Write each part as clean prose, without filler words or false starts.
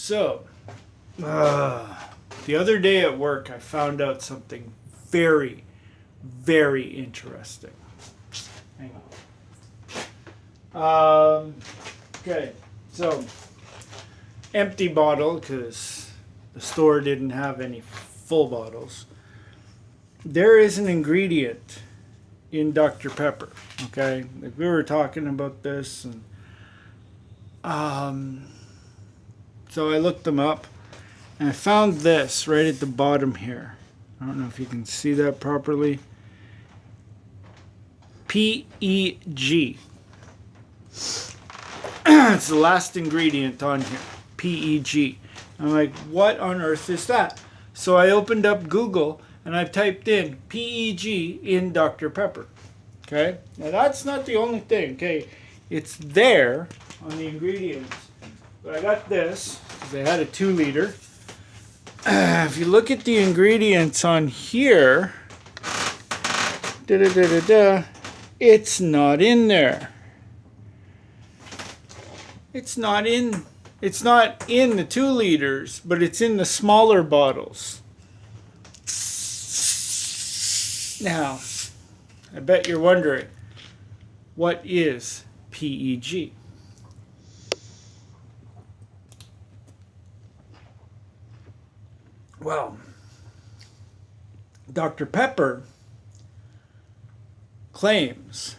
So, the other day at work, I found out something very, very interesting. Hang on. Okay, so empty bottle because the store didn't have any full bottles. There is an ingredient in Dr. Pepper. Okay, like we were talking about this, and so I looked them up, and I found this right at the bottom here. I don't know if you can see that properly. PEG. It's the last ingredient on here. PEG. I'm like, what on earth is that? So I opened up Google and I've typed in PEG in Dr. Pepper. Okay? Now that's not the only thing. Okay? It's there on the ingredients. But I got this because they had a 2 liter. If you look at the ingredients on here, it's not in there. It's not in the 2 liters, but it's in the smaller bottles. Now, I bet you're wondering, what is PEG? Well, Dr. Pepper claims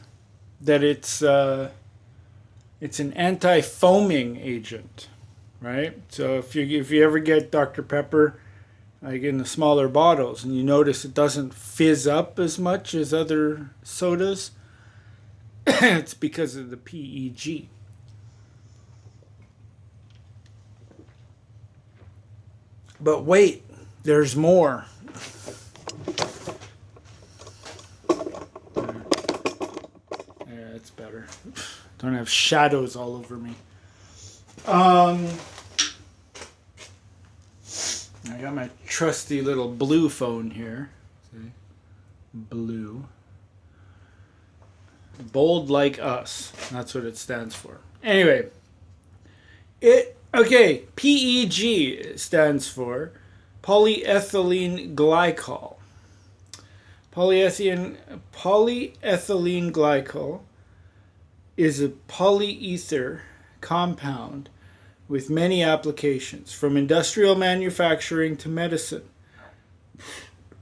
that it's an anti-foaming agent, right? So if you ever get Dr. Pepper, like in the smaller bottles, and you notice it doesn't fizz up as much as other sodas, it's because of the PEG. But wait, there's more. Yeah, that's better. Don't have shadows all over me. I got my trusty little blue phone here. See? Blue. Bold like us. That's what it stands for. Anyway. PEG stands for polyethylene glycol. Polyethylene glycol is a polyether compound with many applications, from industrial manufacturing to medicine.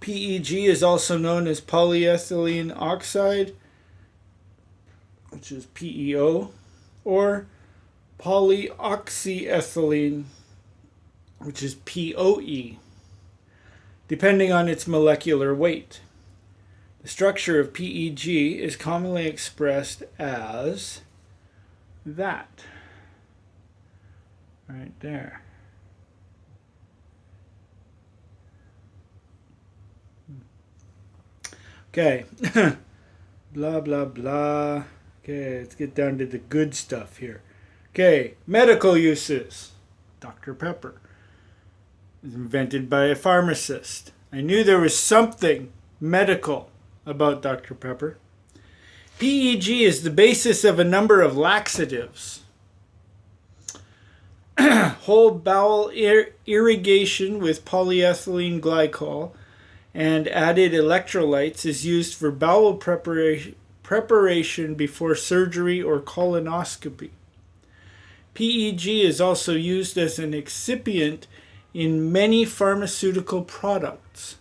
PEG is also known as polyethylene oxide, which is PEO, or polyoxyethylene, which is POE, depending on its molecular weight. The structure of PEG is commonly expressed as that. Right there. Okay. Blah, blah, blah. Okay, let's get down to the good stuff here. Okay, medical uses. Dr. Pepper. It was invented by a pharmacist. I knew there was something medical about Dr. Pepper. PEG is the basis of a number of laxatives. Whole bowel irrigation with polyethylene glycol and added electrolytes is used for bowel preparation before surgery or colonoscopy. PEG is also used as an excipient in many pharmaceutical products.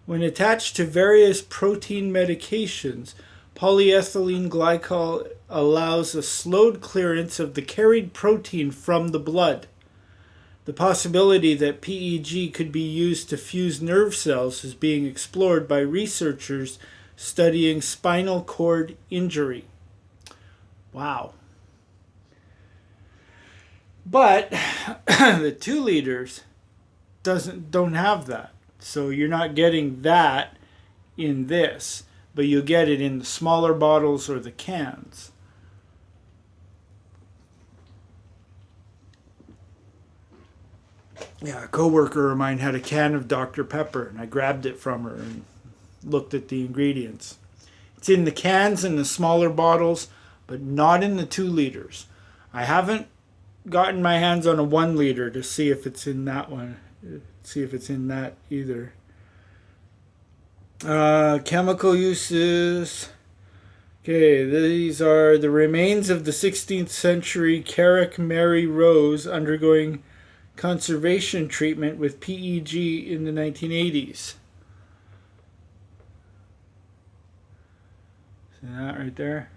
When attached to various protein medications, polyethylene glycol allows a slowed clearance of the carried protein from the blood. The possibility that PEG could be used to fuse nerve cells is being explored by researchers studying spinal cord injury. Wow. But the 2 liters don't have that. So you're not getting that in this, but you get it in the smaller bottles or the cans. Yeah, a coworker of mine had a can of Dr. Pepper, and I grabbed it from her and looked at the ingredients. It's in the cans and the smaller bottles, but not in the 2 liters. I haven't gotten my hands on a 1 liter to see if it's in that one. See if it's in that either. Chemical uses. Okay, these are the remains of the 16th century Carrick Mary Rose undergoing conservation treatment with PEG in the 1980s. See that right there?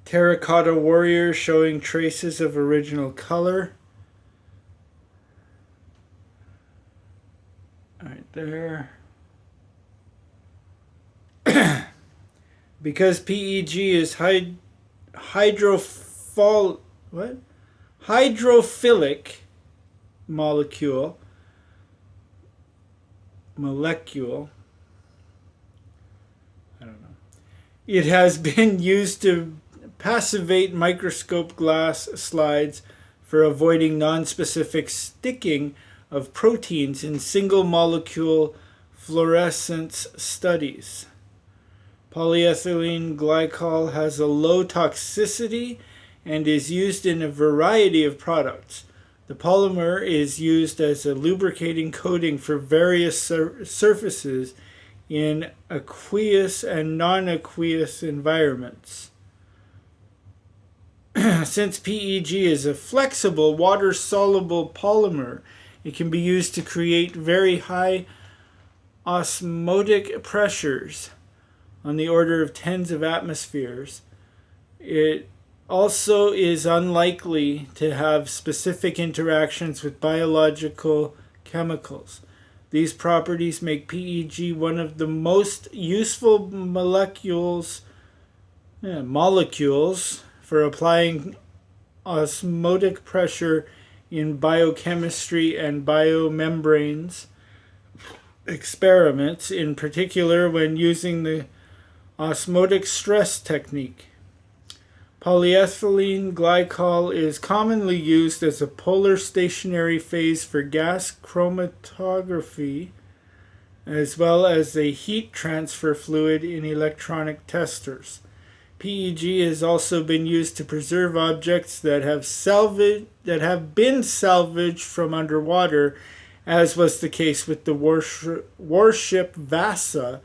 Terracotta warrior showing traces of original color. Right there. Because PEG is hydrophilic molecule. I don't know. It has been used to passivate microscope glass slides for avoiding non-specific sticking of proteins in single molecule fluorescence studies. Polyethylene glycol has a low toxicity and is used in a variety of products. The polymer is used as a lubricating coating for various surfaces in aqueous and non-aqueous environments. Since PEG is a flexible, water-soluble polymer, it can be used to create very high osmotic pressures on the order of tens of atmospheres. It also is unlikely to have specific interactions with biological chemicals. These properties make PEG one of the most useful molecules for applying osmotic pressure in biochemistry and biomembranes experiments, in particular when using the osmotic stress technique. Polyethylene glycol is commonly used as a polar stationary phase for gas chromatography, as well as a heat transfer fluid in electronic testers. PEG has also been used to preserve objects that have been salvaged from underwater, as was the case with the warship Vasa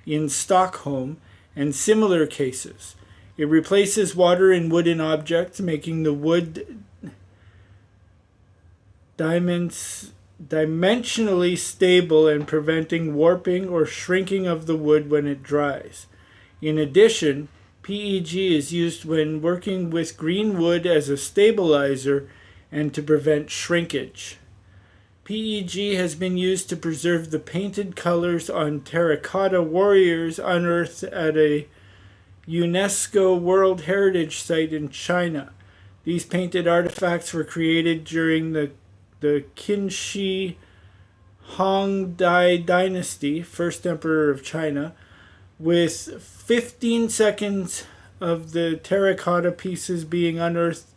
in Stockholm and similar cases. It replaces water in wooden objects, making the wood dimensionally stable and preventing warping or shrinking of the wood when it dries. In addition, PEG is used when working with green wood as a stabilizer and to prevent shrinkage. PEG has been used to preserve the painted colors on terracotta warriors unearthed at a UNESCO World Heritage Site in China. These painted artifacts were created during the Qin Huangdi Dynasty, first emperor of China, with 15 seconds of the terracotta pieces being unearthed.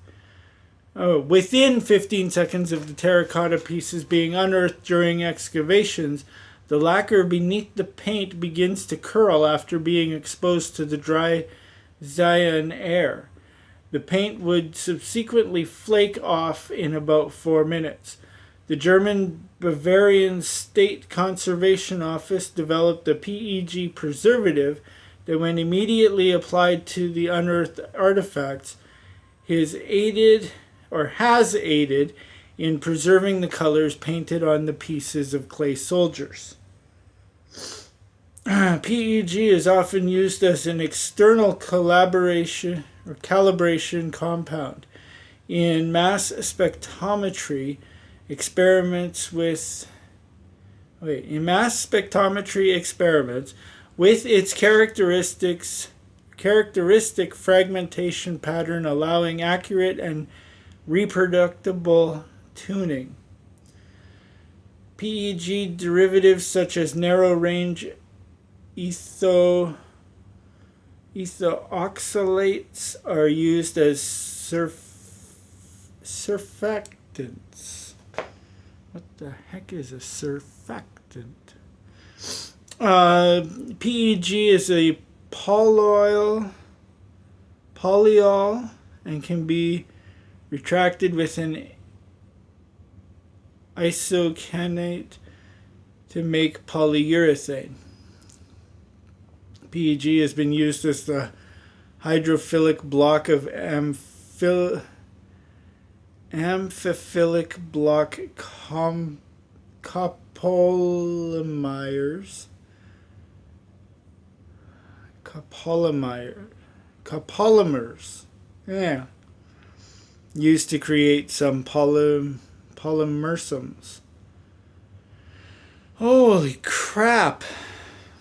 Within 15 seconds of the terracotta pieces being unearthed during excavations, the lacquer beneath the paint begins to curl after being exposed to the dry Xian air. The paint would subsequently flake off in about 4 minutes. The German Bavarian State Conservation Office developed a PEG preservative that, when immediately applied to the unearthed artifacts, has aided in preserving the colors painted on the pieces of clay soldiers. PEG is often used as an external calibration compound in mass spectrometry experiments with its characteristic fragmentation pattern, allowing accurate and reproducible tuning. PEG derivatives such as narrow-range ethoxylates are used as surfactants. What the heck is a surfactant? PEG is a polyol and can be retracted with an isocanate to make polyurethane. PEG has been used as the hydrophilic block of amphiphilic block copolymers. Yeah. Used to create some polymersums. Holy crap.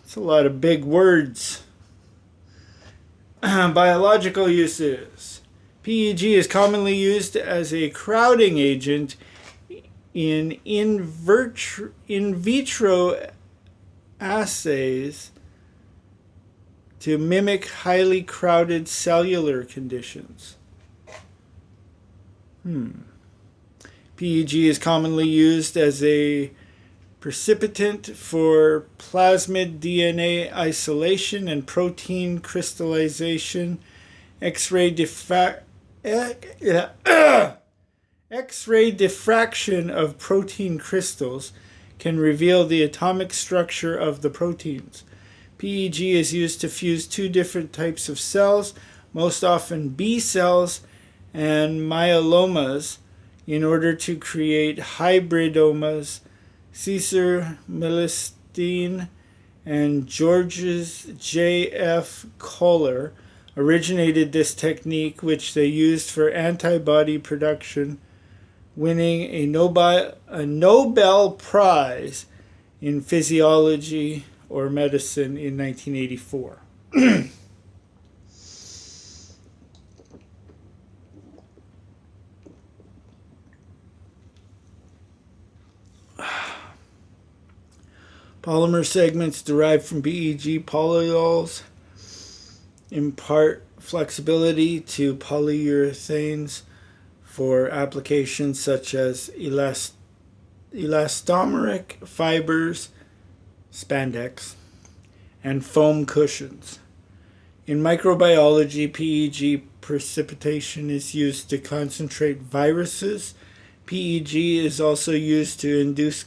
That's a lot of big words. Biological uses. PEG is commonly used as a crowding agent in vitro assays to mimic highly crowded cellular conditions. PEG is commonly used as a precipitant for plasmid DNA isolation and protein crystallization. X-ray diffraction of protein crystals can reveal the atomic structure of the proteins. PEG is used to fuse two different types of cells, most often B cells and myelomas, in order to create hybridomas. Cesar Milstein and Georges J.F. Kohler originated this technique, which they used for antibody production, winning a Nobel Prize in Physiology or Medicine in 1984. Polymer segments derived from PEG polyols impart flexibility to polyurethanes for applications such as elastomeric fibers, spandex, and foam cushions. In microbiology, PEG precipitation is used to concentrate viruses. PEG is also used to induce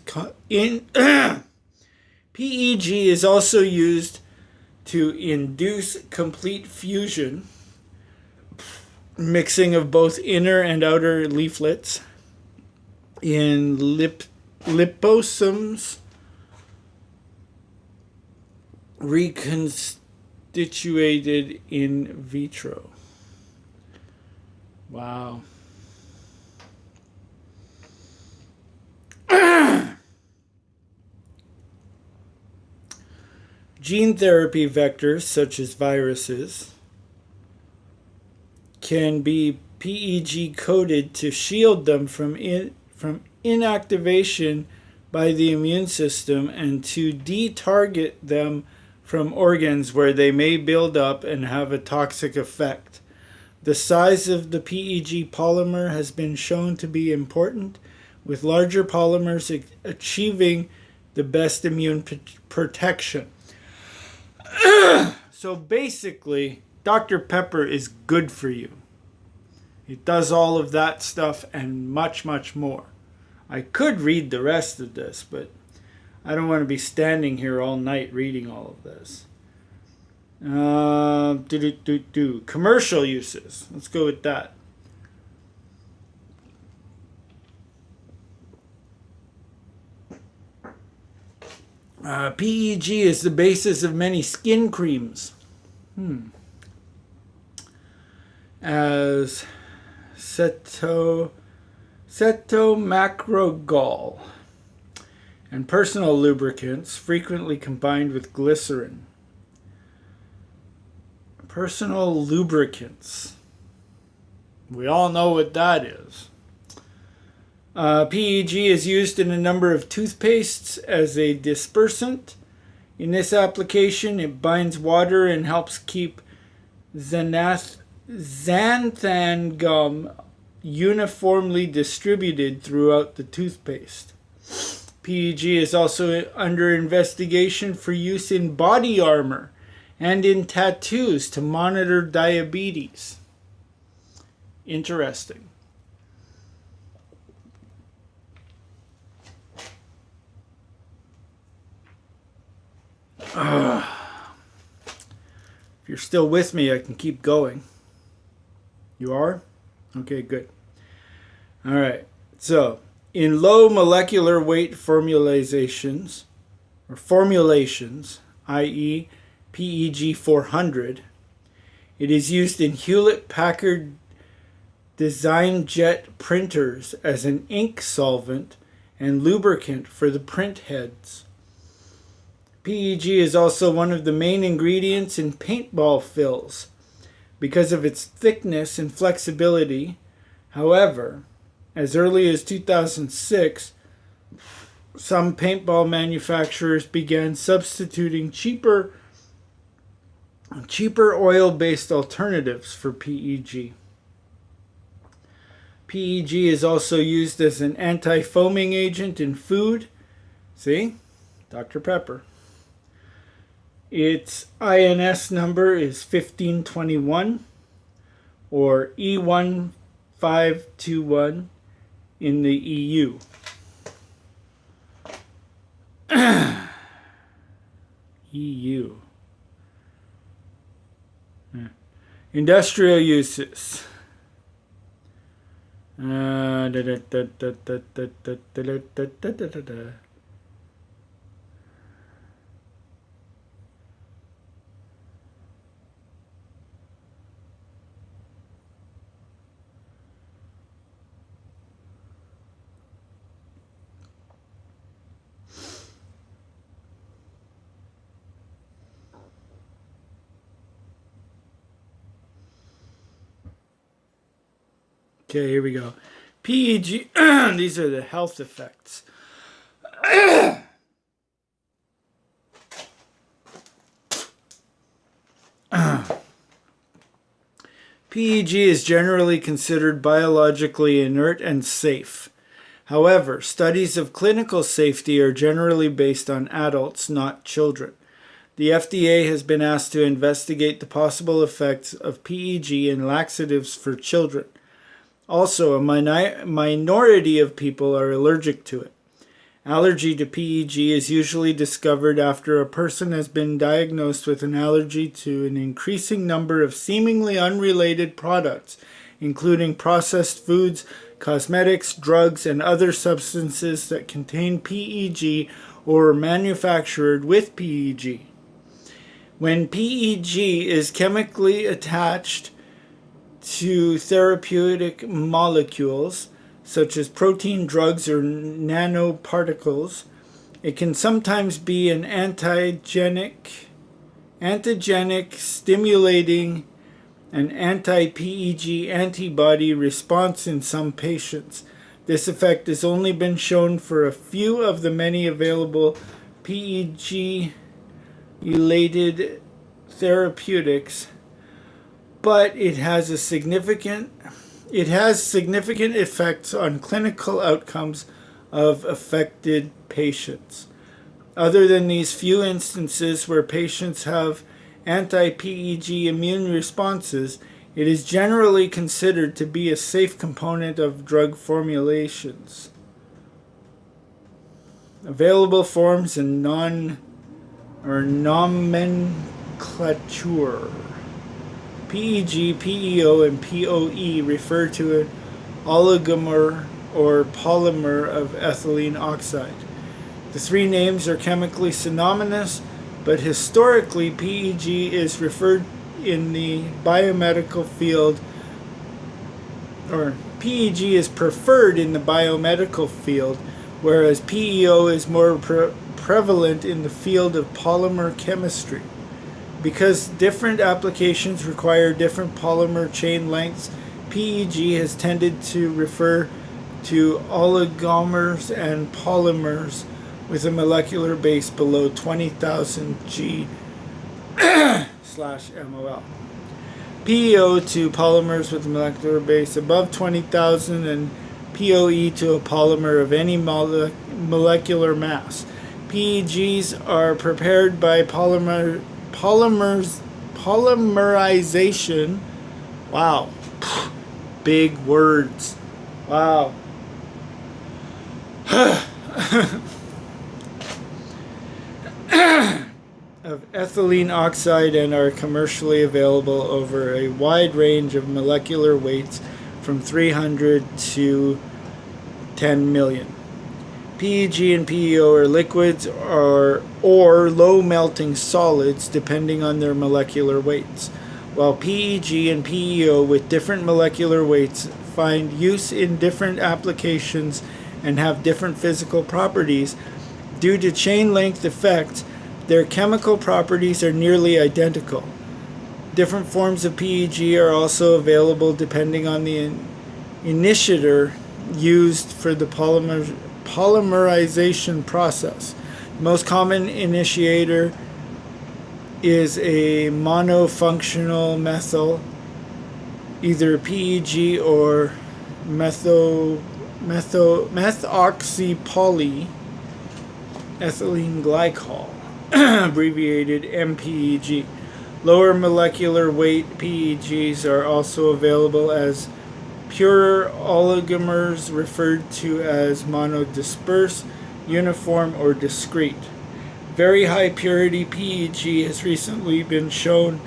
PEG is also used to induce complete fusion, mixing of both inner and outer leaflets in liposomes reconstituted in vitro. Wow. Gene therapy vectors, such as viruses, can be PEG coated to shield them from inactivation by the immune system and to detarget them from organs where they may build up and have a toxic effect. The size of the PEG polymer has been shown to be important, with larger polymers achieving the best immune protection. So basically, Dr. Pepper is good for you. It does all of that stuff and much, much more. I could read the rest of this, but I don't want to be standing here all night reading all of this. Commercial uses. Let's go with that. PEG is the basis of many skin creams. As cetomacrogol and personal lubricants, frequently combined with glycerin. Personal lubricants. We all know what that is. PEG is used in a number of toothpastes as a dispersant. In this application, it binds water and helps keep xanthan gum uniformly distributed throughout the toothpaste. PEG is also under investigation for use in body armor and in tattoos to monitor diabetes. Interesting. If you're still with me, I can keep going. You are? Okay, good. All right. So, in low molecular weight formulations, i.e. PEG 400, it is used in Hewlett-Packard design jet printers as an ink solvent and lubricant for the print heads. PEG is also one of the main ingredients in paintball fills because of its thickness and flexibility. However, as early as 2006, some paintball manufacturers began substituting cheaper oil-based alternatives for PEG. PEG is also used as an anti-foaming agent in food. See? Dr. Pepper. Its INS number is 1521 or E1521 in the EU. EU. Industrial uses. Okay, here we go. PEG, these are the health effects. PEG is generally considered biologically inert and safe. However, studies of clinical safety are generally based on adults, not children. The FDA has been asked to investigate the possible effects of PEG in laxatives for children. Also, a minority of people are allergic to it. Allergy to PEG is usually discovered after a person has been diagnosed with an allergy to an increasing number of seemingly unrelated products, including processed foods, cosmetics, drugs, and other substances that contain PEG or are manufactured with PEG. When PEG is chemically attached to therapeutic molecules, such as protein drugs or nanoparticles, it can sometimes be an antigenic, stimulating an anti-PEG antibody response in some patients. This effect has only been shown for a few of the many available PEG-related therapeutics, but it has significant effects on clinical outcomes of affected patients. Other than these few instances where patients have anti-PEG immune responses, it is generally considered to be a safe component of drug formulations. Available forms and nomenclature. PEG, PEO, and POE refer to an oligomer or polymer of ethylene oxide. The three names are chemically synonymous, but historically PEG is referred in the biomedical field, or PEG is preferred in the biomedical field, whereas PEO is more prevalent in the field of polymer chemistry. Because different applications require different polymer chain lengths, PEG has tended to refer to oligomers and polymers with a molecular base below 20,000 G/mol. PEO to polymers with a molecular base above 20,000 and POE to a polymer of any molecular mass. PEGs are prepared by polymerization. Wow. Big words. Wow. Of ethylene oxide and are commercially available over a wide range of molecular weights from 300 to 10 million. PEG and PEO are liquids or low melting solids depending on their molecular weights, while PEG and PEO with different molecular weights find use in different applications and have different physical properties. Due to chain length effects, their chemical properties are nearly identical. Different forms of PEG are also available depending on the initiator used for the polymerization process. The most common initiator is a monofunctional methyl, either PEG or methoxypoly ethylene glycol, abbreviated MPEG. Lower molecular weight PEGs are also available as purer oligomers referred to as monodisperse, uniform, or discrete. Very high purity PEG has recently been shown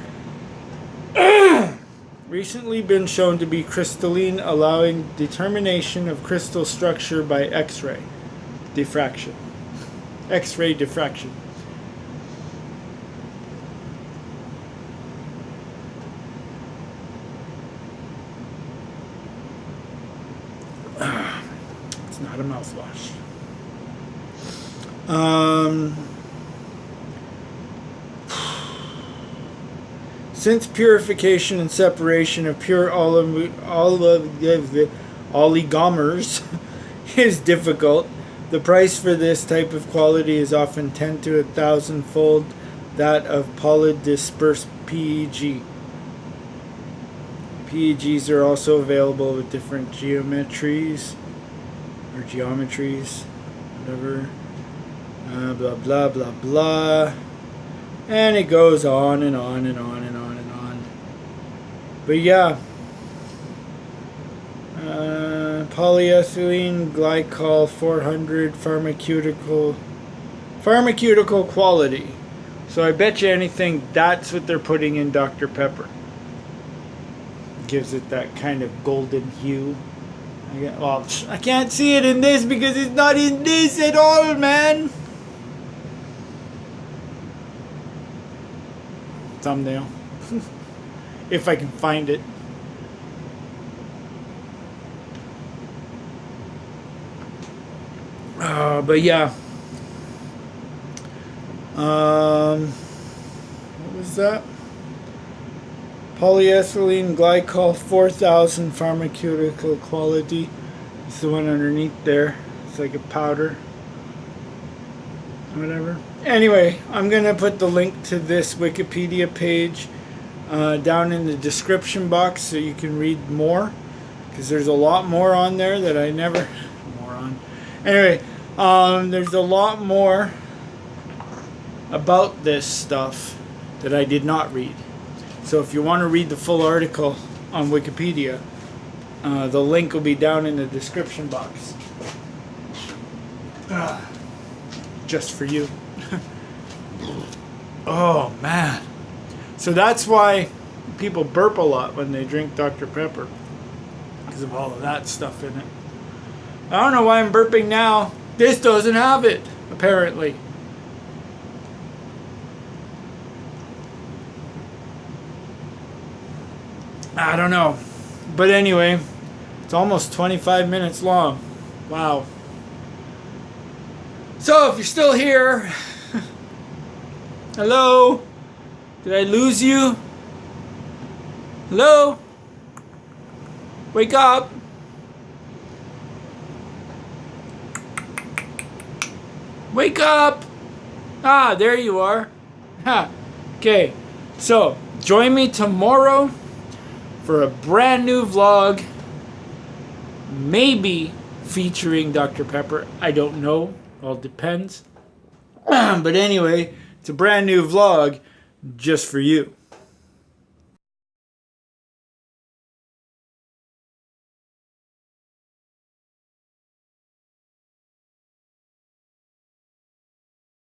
to be crystalline, allowing determination of crystal structure by X-ray diffraction. X-ray diffraction. It's not a mouthwash. Since purification and separation of pure oligomers is difficult, the price for this type of quality is often 10 to 1,000-fold that of polydispersed PEG. PEGs are also available with different geometries, whatever. Blah, blah, blah, blah. And it goes on and on and on and on and on. But yeah. Polyethylene glycol 400 pharmaceutical quality. So I bet you anything that's what they're putting in Dr. Pepper. Gives it that kind of golden hue. I can't see it in this because it's not in this at all, man. Thumbnail. If I can find it. But yeah. What was that? Polyethylene glycol 4000 pharmaceutical quality. It's the one underneath there. It's like a powder. Whatever. Anyway, I'm going to put the link to this Wikipedia page down in the description box so you can read more. Because there's a lot more on there that I never... Anyway, there's a lot more about this stuff that I did not read. So if you want to read the full article on Wikipedia, the link will be down in the description box. Just for you. Oh man. So that's why people burp a lot when they drink Dr. Pepper. Because of all of that stuff in it. I don't know why I'm burping now. This doesn't have it, apparently. I don't know. But anyway, it's almost 25 minutes long. Wow. So if you're still here, hello? Did I lose you? Hello? Wake up. Wake up. Ah, there you are. Ha. Okay. So, join me tomorrow for a brand new vlog. Maybe featuring Dr. Pepper. I don't know. All depends. But anyway, it's a brand new vlog just for you.